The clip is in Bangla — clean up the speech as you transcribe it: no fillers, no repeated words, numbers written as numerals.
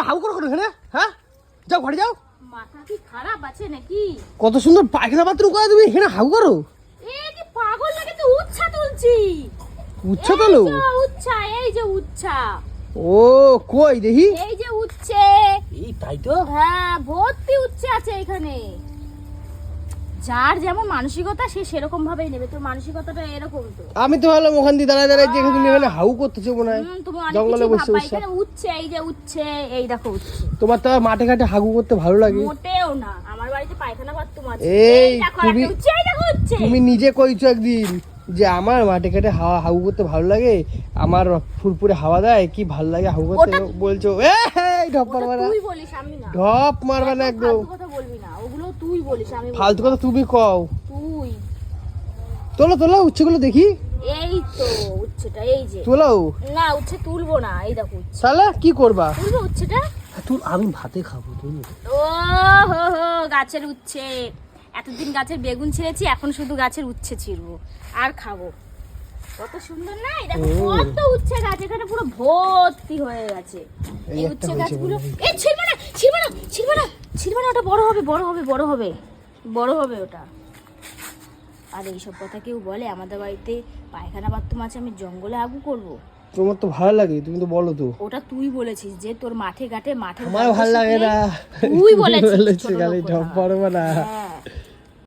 হাউ করো এখানে, হ্যাঁ? যাও ঘরে যাও। মাথা কি খারাপ আছে নাকি? কত সুন্দর পায়খানা বাথরুম করে তুমি এখানে হাউ করো। কি পাগল লাগে, তো উচ্ছা তুলছি। উচ্ছা তোলো? উচ্ছা, এই যে উচ্ছা। ও কই দেখি। এই যে উচ্ছে। এই তাই তো। হ্যাঁ, ভর্তি উচ্ছে আছে এখানে। যার যেমন মানসিকতা সে সেরকম ভাবেই নেবে। তোর মানসিকতাটা এরকম তো। আমি তো ভাবলাম ওখান দিয়ে দাঁড়ায় দাঁড়ায় যে তুমি এখানে হাউ করতেছো মনে হয়। তুমি অনেক জঙ্গলে কিছু বসে ভাববা। বসে। এখানে উচ্ছে, এই যে উচ্ছে, এই দেখো উচ্ছে। তোমার তো মাঠে ঘাটে হাগু করতে ভালো লাগে। মোটেও না, আমার বাড়িতে পায়খানা বাথরুম আছে। এই দেখো তুমি একটা উচ্ছে, এই দেখো উচ্ছে। তুমি নিজে কইছো একদিন যে আমার মাঠে ঘাটে হাউ করতে ভালো লাগে, আমার ফুরফুরে হাওয়া দেয় কি ভালো লাগে হাউ করতে। বলছো এই ঢপ মারবা না, তুই বলিস, আমি না। ঢপ মারবা না একদম। ফালতু কথা বলবি না, ওগুলো তুই বলিস, আমি ফালতু কথা তুমি কও। তুই তোলো তোলো উচ্ছেগুলো দেখি। এই তো উচ্ছেটা, এই যে। তোলো না, উচ্ছে তুলবো না, এই দেখো উচ্ছে। তাহলে কি করবা? তুলবো উচ্ছেটা। তুই আমি ভাতে খাবো তুমি। ও হো হো, গাছের উচ্ছে। এতদিন গাছের বেগুন ছিঁড়েছি, এখন শুধু গাছের উচ্ছে ছিঁড়বো আর খাবো। কত সুন্দর না, এই দেখো কত উচ্ছে গাছ এখানে পুরো ভর্তি হয়ে গেছে। এই উচ্ছে গাছগুলো, এই ছিঁড়বে না, ছিঁড়বে না, ছিঁড়বে না, ছিঁড়বে না, ওটা বড় হবে, বড় হবে, বড় হবে, বড় হবে ওটা। আর এইসব কথা কেউ বলে? আমাদের বাড়িতে পায়খানা বাথরুম আছে, আমি জঙ্গলে আগু করবো? তোমার তো ভালো লাগে, তুমি তো বলো তো। ওটা তুই বলেছিস যে তোর মাঠে ঘাটে মাঠে। আমার ভালো লাগে না, তুই বলেছিস। খালি ঢপ মারবা না। হ্যাঁ।